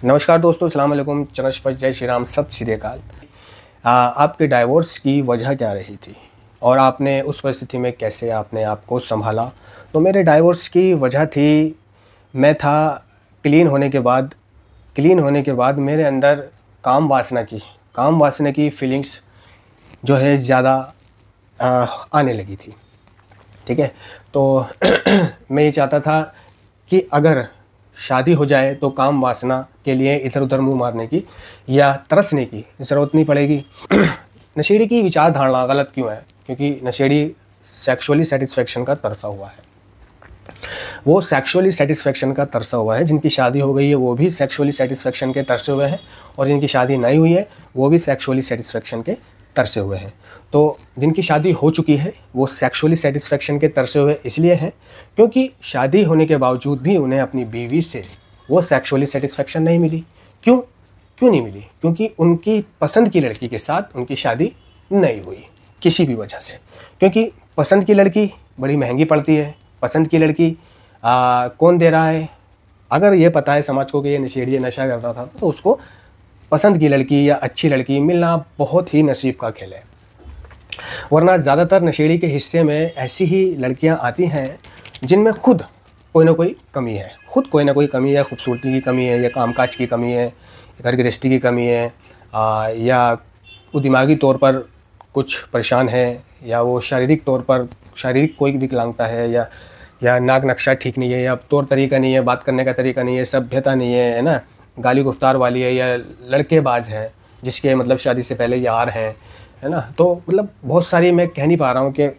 नमस्कार दोस्तों, अस्सलाम वालेकुम, चरण स्पर्श, जय श्री राम, सत श्री अकाल। आपके डाइवोर्स की वजह क्या रही थी और आपने उस परिस्थिति में कैसे आपने आपको संभाला? तो मेरे डाइवोर्स की वजह थी, मैं था क्लीन होने के बाद मेरे अंदर काम वासना की फीलिंग्स जो है ज़्यादा आने लगी थी। ठीक है, तो मैं ये चाहता था कि अगर शादी हो जाए तो काम वासना के लिए इधर उधर मुंह मारने की या तरसने की ज़रूरत नहीं पड़ेगी। नशेड़ी की विचार धारणा गलत क्यों है? क्योंकि नशेड़ी सेक्सुअली सेटिस्फेक्शन का तरसा हुआ है। वो सेक्सुअली सेटिस्फेक्शन का तरसा हुआ है। जिनकी शादी हो गई है वो भी सेक्सुअली सेटिस्फेक्शन के तरसे हुए हैं, और जिनकी शादी नहीं हुई है वो भी सेक्सुअली सेटिस्फेक्शन के तरसे हुए हैं। तो जिनकी शादी हो चुकी है वो सेक्सुअली सेटिस्फेक्शन के तरसे हुए इसलिए हैं क्योंकि शादी होने के बावजूद भी उन्हें अपनी बीवी से वो सेक्सुअली सेटिस्फेक्शन नहीं मिली। क्यों नहीं मिली? क्योंकि उनकी पसंद की लड़की के साथ उनकी शादी नहीं हुई किसी भी वजह से। क्योंकि पसंद की लड़की बड़ी महंगी पड़ती है। पसंद की लड़की कौन दे रहा है? अगर ये पता है समाज को कि ये नशेड़ी नशा करता था तो उसको पसंद की लड़की या अच्छी लड़की मिलना बहुत ही नसीब का खेल है। वरना ज़्यादातर नशेड़ी के हिस्से में ऐसी ही लड़कियां आती हैं जिनमें खुद कोई ना कोई कमी है। खूबसूरती की कमी है, या कामकाज की कमी है, घर गृहस्थी की कमी है, या वो दिमागी तौर पर कुछ परेशान है, या वो शारीरिक कोई विकलांगता है, या नाक नक्शा ठीक नहीं है, या तौर तरीका नहीं है, बात करने का तरीका नहीं है, सभ्यता नहीं है ना, गाली गुफ्तार वाली है, या लड़केबाज है जिसके मतलब शादी से पहले यार हैं, है ना। तो मतलब बहुत सारी, मैं कह नहीं पा रहा हूँ कि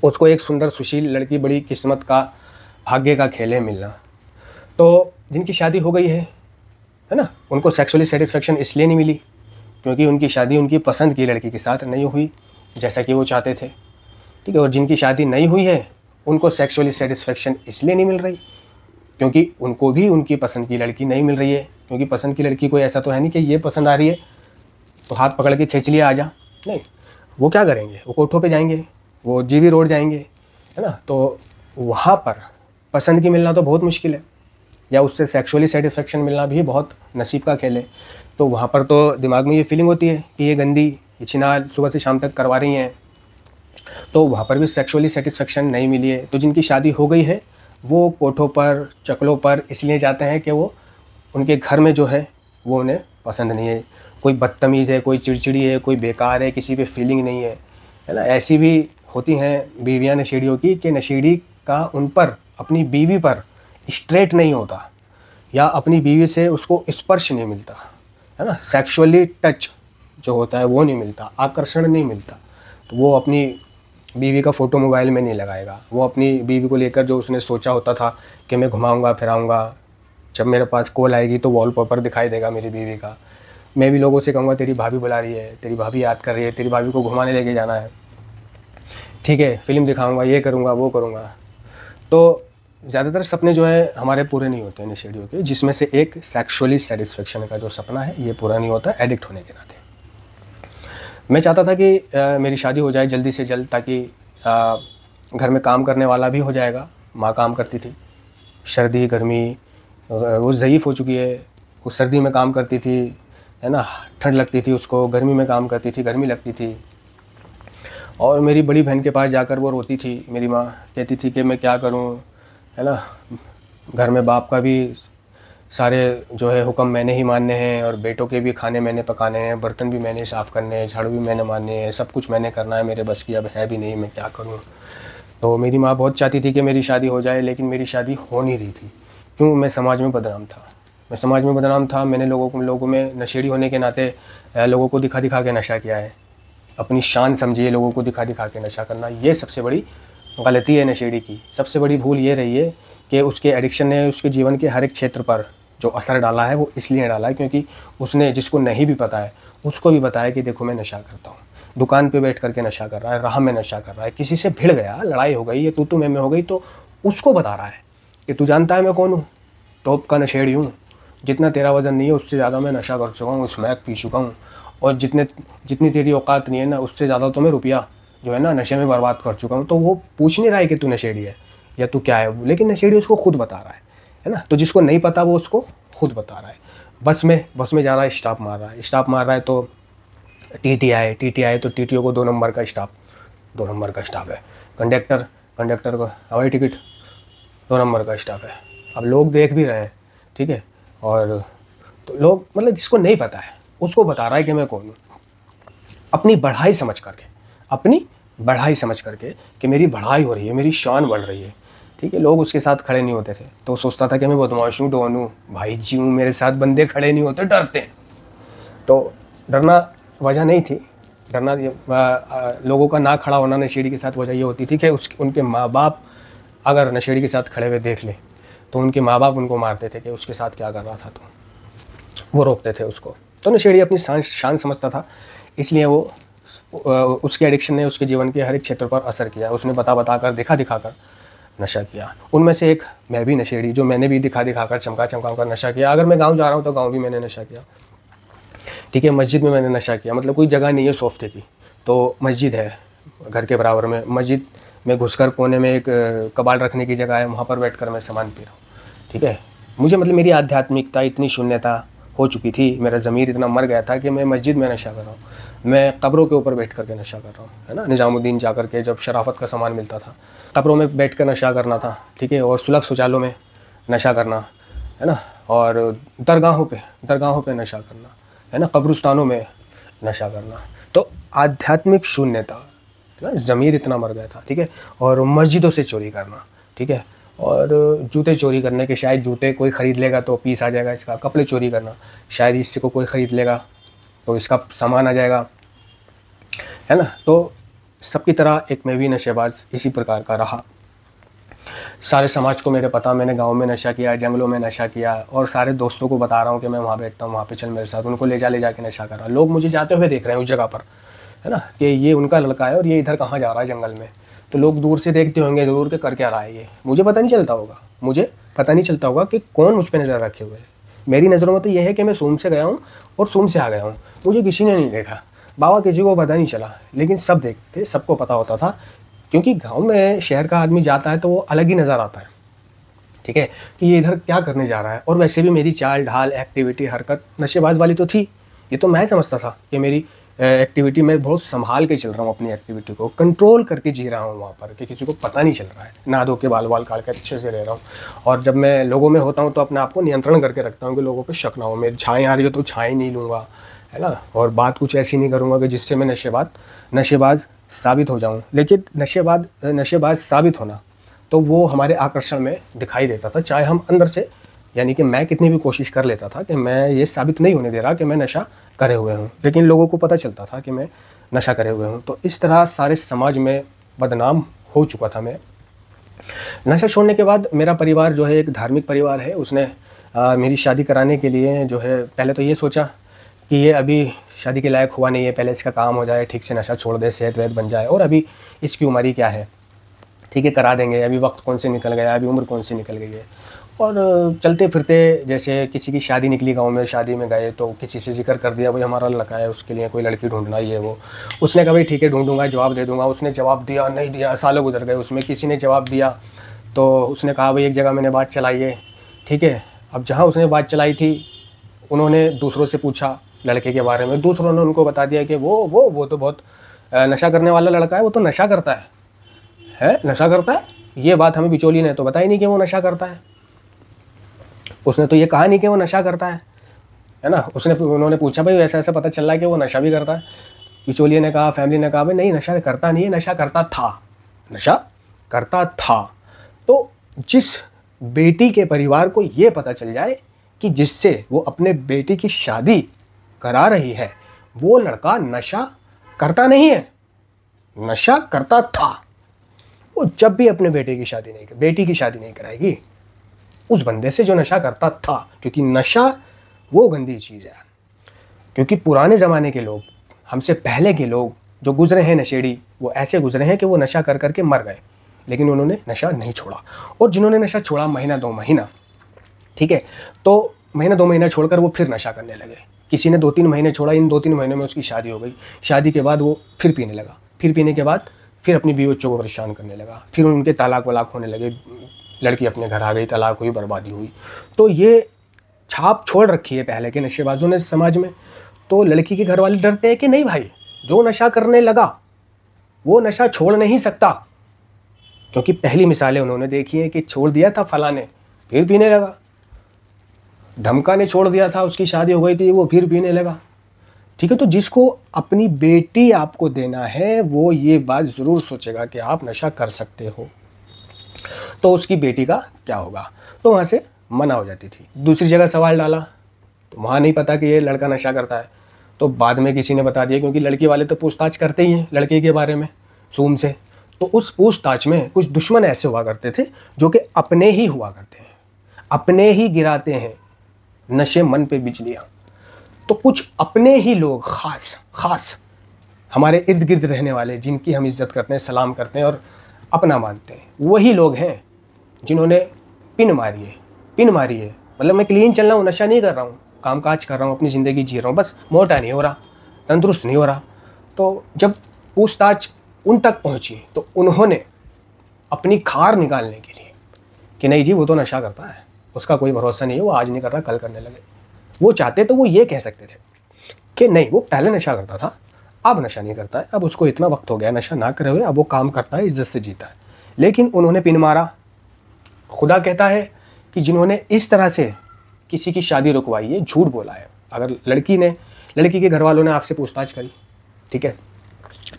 उसको एक सुंदर सुशील लड़की बड़ी किस्मत का, भाग्य का खेल है मिलना। तो जिनकी शादी हो गई है ना, उनको सेक्सुअली सेटिस्फेक्शन इसलिए नहीं मिली क्योंकि उनकी शादी उनकी पसंद की लड़की के साथ नहीं हुई जैसा कि वो चाहते थे। ठीक है, और जिनकी शादी नहीं हुई है उनको सेक्सुअली सेटिस्फेक्शन इसलिए नहीं मिल रही क्योंकि उनको भी उनकी पसंद की लड़की नहीं मिल रही है। क्योंकि पसंद की लड़की कोई ऐसा तो है नहीं कि ये पसंद आ रही है तो हाथ पकड़ के खींच लिया आ जा, नहीं। वो क्या करेंगे? वो कोठों पे जाएंगे, वो जीवी रोड जाएंगे, है ना। तो वहाँ पर पसंद की मिलना तो बहुत मुश्किल है, या उससे सेक्सुअली सेटिस्फेक्शन मिलना भी बहुत नसीब का खेल है। तो वहाँ पर तो दिमाग में ये फीलिंग होती है कि ये गंदी, ये छिनार सुबह से शाम तक करवा रही हैं, तो वहाँ पर भी सेक्सुअली सेटिस्फेक्शन नहीं मिली है। तो जिनकी शादी हो गई है वो कोठों पर, चकलों पर इसलिए जाते हैं कि वो उनके घर में जो है वो उन्हें पसंद नहीं है। कोई बदतमीज़ है, कोई चिड़चिड़ी है, कोई बेकार है, किसी पे फीलिंग नहीं है ना। ऐसी भी होती हैं बीवियाँ नशेड़ियों की कि नशेड़ी का उन पर, अपनी बीवी पर स्ट्रेट नहीं होता, या अपनी बीवी से उसको स्पर्श नहीं मिलता, है ना। सेक्सुअली टच जो होता है वो नहीं मिलता, आकर्षण नहीं मिलता। तो वो अपनी बीवी का फ़ोटो मोबाइल में नहीं लगाएगा। वो अपनी बीवी को लेकर जो उसने सोचा होता था कि मैं घुमाऊंगा फिराऊंगा, जब मेरे पास कॉल आएगी तो वॉलपेपर दिखाई देगा मेरी बीवी का। मैं भी लोगों से कहूँगा तेरी भाभी बुला रही है, तेरी भाभी याद कर रही है, तेरी भाभी को घुमाने लेके जाना है, ठीक है, फिल्म दिखाऊंगा, ये करूँगा, वो करूँगा। तो ज़्यादातर सपने जो है हमारे पूरे नहीं होते हैं नशेड़ियों के, जिसमें से एक सेक्सुअली सेटिस्फेक्शन का जो सपना है ये पूरा नहीं होता एडिक्ट होने के नाते। मैं चाहता था कि मेरी शादी हो जाए जल्दी से जल्द, ताकि घर में काम करने वाला भी हो जाएगा। माँ काम करती थी, सर्दी गर्मी, वो ज़ईफ़ हो चुकी है, वो सर्दी में काम करती थी, है ना, ठंड लगती थी उसको, गर्मी में काम करती थी, गर्मी लगती थी। और मेरी बड़ी बहन के पास जाकर वो रोती थी, मेरी माँ कहती थी कि मैं क्या करूँ, है ना, घर में बाप का भी सारे जो है हुक्म मैंने ही मानने हैं, और बेटों के भी खाने मैंने पकाने हैं, बर्तन भी मैंने साफ़ करने हैं, झाड़ू भी मैंने मारने हैं, सब कुछ मैंने करना है, मेरे बस की अब है भी नहीं, मैं क्या करूँ। तो मेरी माँ बहुत चाहती थी कि मेरी शादी हो जाए, लेकिन मेरी शादी हो नहीं रही थी। क्यों? मैं समाज में बदनाम था। मैंने लोगों में नशेड़ी होने के नाते लोगों को दिखा के नशा किया है। अपनी शान समझिए लोगों को दिखा के नशा करना, ये सबसे बड़ी गलती है नशेड़ी की। सबसे बड़ी भूल ये रही है कि उसके एडिक्शन ने उसके जीवन के हर एक क्षेत्र पर जो असर डाला है वो इसलिए डाला है क्योंकि उसने, जिसको नहीं भी पता है उसको भी बताया कि देखो मैं नशा करता हूँ। दुकान पे बैठ करके नशा कर रहा है, राह में नशा कर रहा है, किसी से भिड़ गया, लड़ाई हो गई, या तू मैं हो गई, तो उसको बता रहा है कि तू जानता है मैं कौन हूँ, टॉप का नशेड़ी हूँ, जितना तेरा वज़न नहीं है उससे ज़्यादा मैं नशा कर चुका हूँ, स्मैक पी चुका हूँ, और जितनी तेरी औकात नहीं है ना उससे ज़्यादा तो मैं रुपया जो है ना नशे में बर्बाद कर चुका हूँ। तो वो पूछ नहीं रहा है कि तू नशेड़ी है या तू क्या है, लेकिन नशेड़ी उसको खुद बता रहा है ना। तो जिसको नहीं पता वो उसको खुद बता रहा है। बस में जा रहा है, स्टॉप मार रहा है तो टीटी आए तो टीटीओ को 2 नंबर का स्टॉप है। कंडक्टर को हवाई टिकट 2 नंबर का स्टॉप है। अब लोग देख भी रहे हैं, ठीक है, और तो लोग मतलब जिसको नहीं पता है उसको बता रहा है कि मैं कौन हूँ, अपनी बढ़ाई समझ करके कि मेरी बढ़ाई हो रही है, मेरी शान बढ़ रही है, ठीक है। लोग उसके साथ खड़े नहीं होते थे तो वो सोचता था कि मैं बदमाश हूँ, डॉन हूँ, भाई जी हूँ, मेरे साथ बंदे खड़े नहीं होते, डरते हैं। तो डरना वजह नहीं थी, लोगों का ना खड़ा होना नशेड़ी के साथ वजह ये होती थी कि उनके माँ बाप अगर नशेड़ी के साथ खड़े हुए देख ले तो उनके माँ बाप उनको मारते थे कि उसके साथ क्या कर रहा था, तो वो रोकते थे उसको। तो नशेड़ी अपनी शान समझता था, इसलिए वो उसके एडिक्शन ने उसके जीवन के हर एक क्षेत्र पर असर किया। उसने बता कर दिखा कर नशा किया। उनमें से एक मैं भी नशेड़ी, जो मैंने भी दिखा कर चमका कर नशा किया। अगर मैं गाँव जा रहा हूँ तो गाँव भी मैंने नशा किया, ठीक है। मस्जिद में मैंने नशा किया, मतलब कोई जगह नहीं है सोफ्टे की, तो मस्जिद है घर के बराबर में, मस्जिद में घुसकर कोने में एक कबाड़ रखने की जगह है, वहाँ पर बैठकर मैं सामान पी रहा हूँ, ठीक है। मुझे मतलब मेरी आध्यात्मिकता इतनी शून्यता हो चुकी थी, मेरा ज़मीर इतना मर गया था कि मैं मस्जिद में नशा कर रहा हूँ, मैं कब्रों के ऊपर बैठ करके नशा कर रहा हूँ, है ना। निज़ामुद्दीन जा कर के जब शराफत का सामान मिलता था, कब्रों में बैठ कर नशा करना था, ठीक है, और सुलभ शौचालयों में नशा करना, है ना, और दरगाहों पे नशा करना, है ना, कब्रिस्तानों में नशा करना। तो आध्यात्मिक शून्यता, है ना, ज़मीर इतना मर गया था, ठीक है। और मस्जिदों से चोरी करना, ठीक है, और जूते चोरी करने के, शायद जूते कोई ख़रीद लेगा तो पीस आ जाएगा इसका। कपड़े चोरी करना, शायद इससे को कोई ख़रीद लेगा तो इसका सामान आ जाएगा, है ना। तो सबकी तरह एक मैं भी नशेबाज इसी प्रकार का रहा। सारे समाज को मेरे पता, मैंने गांव में नशा किया, जंगलों में नशा किया, और सारे दोस्तों को बता रहा हूँ कि मैं वहाँ बैठता हूँ, वहाँ पे चल मेरे साथ, उनको ले जा के नशा कर रहा। लोग मुझे जाते हुए देख रहे हैं उस जगह पर, है ना, कि ये उनका लड़का है और ये इधर कहाँ जा रहा है जंगल में। तो लोग दूर से देखते होंगे ज़रूर कि कर क्या रहा है ये। मुझे पता नहीं चलता होगा कि कौन मुझ पर नज़र रखे हुए है। मेरी नज़रों में तो ये है कि मैं सूम से गया हूँ और सूम से आ गया हूँ, मुझे किसी ने नहीं देखा, बाबा किसी को पता नहीं चला, लेकिन सब देखते थे, सबको पता होता था। क्योंकि गांव में शहर का आदमी जाता है तो वो अलग ही नज़र आता है, ठीक है, कि ये इधर क्या करने जा रहा है। और वैसे भी मेरी चाल ढाल, एक्टिविटी, हरकत नशेबाज वाली तो थी। ये तो मैं समझता था कि मेरी एक्टिविटी में बहुत संभाल के चल रहा हूँ, अपनी एक्टिविटी को कंट्रोल करके जी रहा हूँ वहाँ पर, कि किसी को पता नहीं चल रहा है, नहा धो के बाल काट के अच्छे से रह रहा हूँ। और जब मैं लोगों में होता हूँ तो अपने आप को नियंत्रण करके रखता हूँ कि लोगों पे शक ना हो। मेरी छाएँ आ रही हो तो छाएँ नहीं लूँगा, है ना, और बात कुछ ऐसी नहीं करूँगा कि जिससे मैं नशेबाज साबित हो जाऊँ। लेकिन नशेबाज साबित होना तो वो हमारे आकर्षण में दिखाई देता था, चाहे हम अंदर से, यानी कि मैं कितनी भी कोशिश कर लेता था कि मैं ये साबित नहीं होने दे रहा कि मैं नशा करे हुए हूँ, लेकिन लोगों को पता चलता था कि मैं नशा करे हुए हूँ। तो इस तरह सारे समाज में बदनाम हो चुका था मैं। नशा छोड़ने के बाद मेरा परिवार जो है एक धार्मिक परिवार है, उसने मेरी शादी कराने के लिए जो है पहले तो ये सोचा कि ये अभी शादी के लायक हुआ नहीं है, पहले इसका काम हो जाए, ठीक से नशा छोड़ दे, सेहत वेहत बन जाए, और अभी इसकी उम्र ही क्या है, ठीक है, करा देंगे, अभी वक्त कौन से निकल गया, अभी उम्र कौन सी निकल गई है। और चलते फिरते जैसे किसी की शादी निकली गांव में, शादी में गए तो किसी से जिक्र कर दिया भाई हमारा लड़का है, उसके लिए कोई लड़की ढूंढना ही है। वो उसने कहा भाई ठीक है ढूंढूंगा, जवाब दे दूंगा। उसने जवाब दिया, नहीं दिया, सालों गुजर गए, उसमें किसी ने जवाब दिया तो उसने कहा भाई एक जगह मैंने बात चलाई है, ठीक है। अब जहाँ उसने बात चलाई थी उन्होंने दूसरों से पूछा लड़के के बारे में, दूसरों ने उनको बता दिया कि वो तो बहुत नशा करने वाला लड़का है, वो तो नशा करता है नशा करता है। ये बात हमें बिचौली ने तो बताई नहीं कि वो नशा करता है, उसने तो ये कहा नहीं कि वो नशा करता है ना। उन्होंने पूछा भाई ऐसा ऐसा पता चल रहा है कि वो नशा भी करता है। बिचौलिए ने कहा, फैमिली ने कहा भाई नहीं नशा करता नहीं है, नशा करता था। तो जिस बेटी के परिवार को ये पता चल जाए कि जिससे वो अपने बेटी की शादी करा रही है वो लड़का नशा करता नहीं है, नशा करता था, वो जब भी अपने बेटी की शादी नहीं कराएगी उस बंदे से जो नशा करता था। क्योंकि नशा वो गंदी चीज़ है। क्योंकि पुराने ज़माने के लोग, हमसे पहले के लोग जो गुजरे हैं नशेड़ी, वो ऐसे गुजरे हैं कि वो नशा कर करके मर गए, लेकिन उन्होंने नशा नहीं छोड़ा। और जिन्होंने नशा छोड़ा महीना 2 महीना, ठीक है, तो महीना 2 महीना छोड़कर वो फिर नशा करने लगे। किसी ने 2-3 महीने छोड़ा, इन 2-3 महीनों में उसकी शादी हो गई। शादी के बाद वो फिर पीने लगा, फिर पीने के बाद फिर अपनी बीवी बच्चों को परेशान करने लगा, फिर उनके तलाक वलाक होने लगे, लड़की अपने घर आ गई, तलाक हुई, बर्बादी हुई। तो ये छाप छोड़ रखी है पहले के नशेबाजों ने समाज में, तो लड़की के घर वाले डरते हैं कि नहीं भाई, जो नशा करने लगा वो नशा छोड़ नहीं सकता, क्योंकि पहली मिसालें उन्होंने देखी हैं कि छोड़ दिया था फलां ने फिर पीने लगा, ढमका ने छोड़ दिया था, उसकी शादी हो गई थी वो फिर पीने लगा। ठीक है, तो जिसको अपनी बेटी आपको देना है वो ये बात ज़रूर सोचेगा कि आप नशा कर सकते हो, तो उसकी बेटी का क्या होगा। तो वहाँ से मना हो जाती थी। दूसरी जगह सवाल डाला तो वहाँ नहीं पता कि ये लड़का नशा करता है, तो बाद में किसी ने बता दिया, क्योंकि लड़की वाले तो पूछताछ करते ही हैं लड़के के बारे में सूम से। तो उस पूछताछ में कुछ दुश्मन ऐसे हुआ करते थे जो कि अपने ही हुआ करते हैं, अपने ही गिराते हैं नशे मन पे बिजलियाँ। तो कुछ अपने ही लोग ख़ास हमारे इर्द गिर्द रहने वाले, जिनकी हम इज़्ज़त करते हैं, सलाम करते हैं और अपना मानते हैं, वही लोग हैं जिन्होंने पिन मारी है। मतलब मैं क्लीन चल रहा हूँ, नशा नहीं कर रहा हूँ, काम काज कर रहा हूँ, अपनी ज़िंदगी जी रहा हूँ, बस मोटा नहीं हो रहा, तंदुरुस्त नहीं हो रहा। तो जब पूछताछ उन तक पहुँची तो उन्होंने अपनी खार निकालने के लिए कि नहीं जी वो तो नशा करता है, उसका कोई भरोसा नहीं है, वो आज नहीं कर रहा कल करने लगे, वो चाहते तो वो ये कह सकते थे कि नहीं वो पहले नशा करता था, अब नशा नहीं करता है, अब उसको इतना वक्त हो गया नशा ना करे हुए, अब वो काम करता है, इज्जत से जीता है। लेकिन उन्होंने पिन मारा। खुदा कहता है कि जिन्होंने इस तरह से किसी की शादी रुकवाई है, झूठ बोला है। अगर लड़की के घर वालों ने आपसे पूछताछ करी, ठीक है,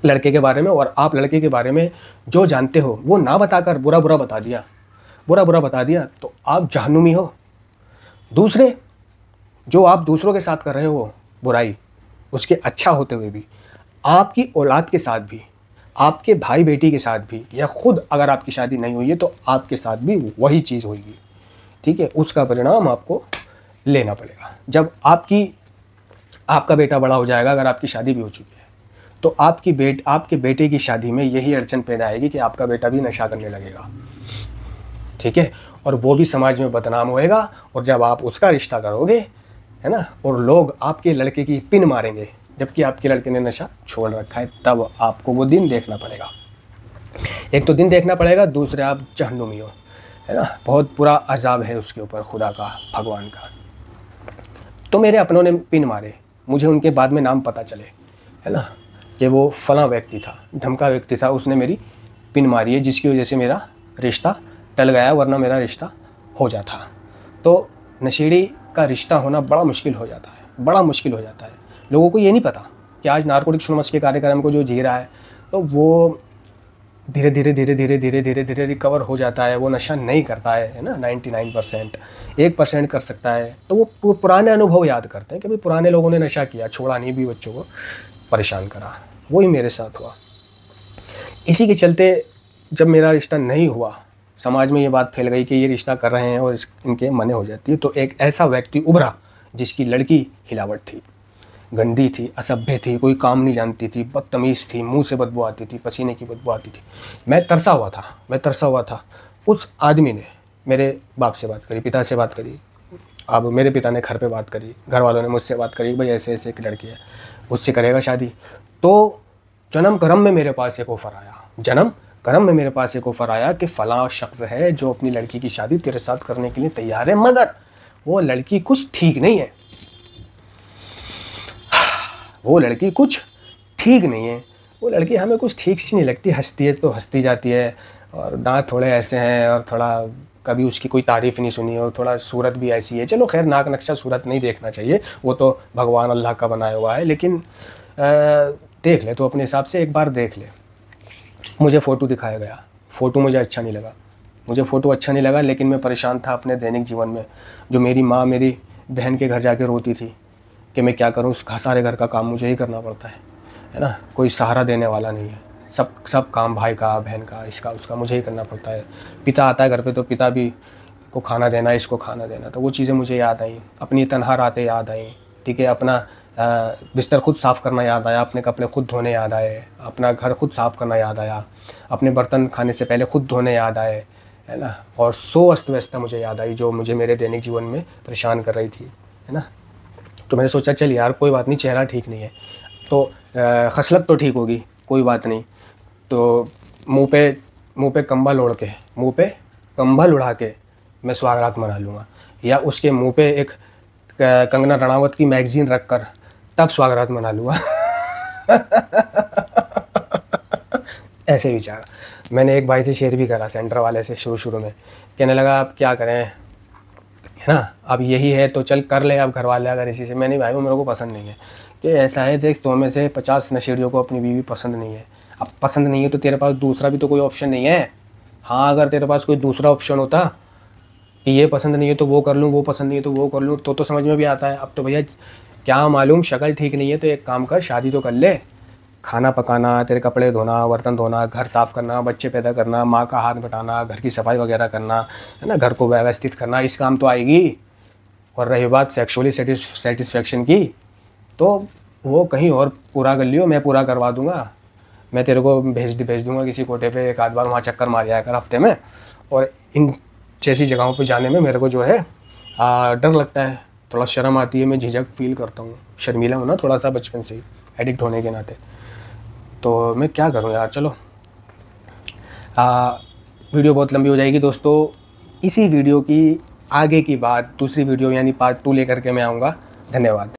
लड़के के बारे में, और आप लड़के के बारे में जो जानते हो वो ना बताकर बुरा बुरा बता दिया, तो आप जहन्नुमी हो। दूसरे, जो आप दूसरों के साथ कर रहे हो बुराई, उसके अच्छा होते हुए भी आपकी औलाद के साथ भी, आपके भाई बेटी के साथ भी, या खुद अगर आपकी शादी नहीं हुई है तो आपके साथ भी वही चीज़ होगी, ठीक है, उसका परिणाम आपको लेना पड़ेगा। जब आपका बेटा बड़ा हो जाएगा, अगर आपकी शादी भी हो चुकी है, तो आपके बेटे की शादी में यही अड़चन पैदा आएगी कि आपका बेटा भी नशा करने लगेगा, ठीक है, और वो भी समाज में बदनाम होएगा। और जब आप उसका रिश्ता करोगे, है ना, और लोग आपके लड़के की पिन मारेंगे जबकि आपके लड़के ने नशा छोड़ रखा है, तब आपको वो दिन देखना पड़ेगा। एक तो दिन देखना पड़ेगा, दूसरे आप जहन्नुमी हो, है ना, बहुत बुरा अजाब है उसके ऊपर खुदा का, भगवान का। तो मेरे अपनों ने पिन मारे, मुझे उनके बाद में नाम पता चले, है ना, कि वो फलां व्यक्ति था, ढमका व्यक्ति था, उसने मेरी पिन मारी है, जिसकी वजह से मेरा रिश्ता टल गया, वरना मेरा रिश्ता हो जाता। तो नशेड़ी का रिश्ता होना बड़ा मुश्किल हो जाता है। लोगों को ये नहीं पता कि आज नारकोटिक्स एनोनिमस के कार्यक्रम को जो जी रहा है, तो वो धीरे धीरे रिकवर हो जाता है, वो नशा नहीं करता है ना, 99%, 1% कर सकता है। तो वो पुराने अनुभव याद करते हैं कि भाई पुराने लोगों ने नशा किया, छोड़ा नहीं, भी बच्चों को परेशान करा, वही मेरे साथ हुआ। इसी के चलते जब मेरा रिश्ता नहीं हुआ, समाज में ये बात फैल गई कि ये रिश्ता कर रहे हैं और इनके मने हो जाती है, तो एक ऐसा व्यक्ति उभरा जिसकी लड़की हिलावट थी, गंदी थी, असभ्य थी, कोई काम नहीं जानती थी, बदतमीज़ थी, मुंह से बदबू आती थी, पसीने की बदबू आती थी। मैं तरसा हुआ था। उस आदमी ने मेरे बाप से बात करी, पिता से बात करी, अब मेरे पिता ने घर पे बात करी, घर वालों ने मुझसे बात करी, भाई ऐसे ऐसे एक लड़की है, उससे करेगा शादी। तो जन्म कर्म में मेरे पास एक ऑफ़र आया कि फ़लाँ शख्स है जो अपनी लड़की की शादी तेरे साथ करने के लिए तैयार है, मगर वो लड़की कुछ ठीक नहीं है, वो लड़की हमें कुछ ठीक सी नहीं लगती, हंसती है तो हंसती जाती है, और दांत थोड़े ऐसे हैं, और थोड़ा कभी उसकी कोई तारीफ़ नहीं सुनी, और थोड़ा सूरत भी ऐसी है। चलो खैर, नाक नक्शा सूरत नहीं देखना चाहिए, वो तो भगवान अल्लाह का बनाया हुआ है, लेकिन देख ले तो अपने हिसाब से एक बार देख ले। मुझे फ़ोटो दिखाया गया, फ़ोटो मुझे अच्छा नहीं लगा, लेकिन मैं परेशान था अपने दैनिक जीवन में। जो मेरी माँ मेरी बहन के घर जाके रोती थी कि मैं क्या करूँ, सारे घर का काम मुझे ही करना पड़ता है ना, कोई सहारा देने वाला नहीं है, सब काम भाई का, बहन का, इसका उसका मुझे ही करना पड़ता है। पिता आता है घर पे तो पिता भी को खाना देना, इसको खाना देना, तो वो चीज़ें मुझे याद आई, अपनी तनहा रातें याद आई, ठीक है, अपना बिस्तर खुद साफ़ करना याद आया, अपने कपड़े खुद धोने याद आए, अपना घर खुद साफ़ करना याद आया, अपने बर्तन खाने से पहले खुद धोने याद आए, है ना, और 100 अस्त-व्यस्तता मुझे याद आई जो मुझे मेरे दैनिक जीवन में परेशान कर रही थी, है ना। तो मैंने सोचा चल यार कोई बात नहीं, चेहरा ठीक नहीं है तो खसलत तो ठीक होगी, कोई बात नहीं, तो मुंह पे कंबल ओढ़ के, मुंह पे कंबल उड़ा के मैं सुहागरात मना लूँगा, या उसके मुंह पे एक कंगना रनावत की मैगजीन रखकर तब स्वागत मना लूँगा। ऐसे विचार मैंने एक भाई से शेयर भी करा, सेंटर वाले से, शुरू में कहने लगा अब क्या करें, है ना, अब यही है तो चल कर ले, अब घर वाले अगर इसी से। मैंने भाई वो मेरे को पसंद नहीं है कि ऐसा है, देख तो में से 50 नशेड़ियों को अपनी बीवी पसंद नहीं है। अब पसंद नहीं है तो तेरे पास दूसरा भी तो कोई ऑप्शन नहीं है। हाँ, अगर तेरे पास कोई दूसरा ऑप्शन होता कि ये पसंद नहीं है तो वो कर लूँ, वो पसंद नहीं है तो वो कर लूँ, तो समझ में भी आता है। अब तो भैया क्या मालूम, शक्ल ठीक नहीं है तो एक काम कर, शादी तो कर ले। खाना पकाना, तेरे कपड़े धोना, बर्तन धोना, घर साफ़ करना, बच्चे पैदा करना, माँ का हाथ बटाना, घर की सफाई वगैरह करना, है ना, घर को व्यवस्थित करना, इस काम तो आएगी। और रही बात सेक्सुअली सेटिस्फेक्शन की, तो वो कहीं और पूरा कर लियो, मैं पूरा करवा दूंगा। मैं तेरे को भेज दूंगा किसी कोटे पे, एक आध बार वहाँ चक्कर मार जाया कर हफ्ते में। और इन जैसी जगहों पे जाने में मेरे को जो है डर लगता है, थोड़ा शर्म आती है, मैं झिझक फील करता हूँ, शर्मीला हूँ ना थोड़ा सा बचपन से ही, एडिक्ट होने के नाते। तो मैं क्या करूँ यार। चलो वीडियो बहुत लंबी हो जाएगी दोस्तों। इसी वीडियो की आगे की बात दूसरी वीडियो यानी पार्ट 2 लेकर के मैं आऊँगा। धन्यवाद।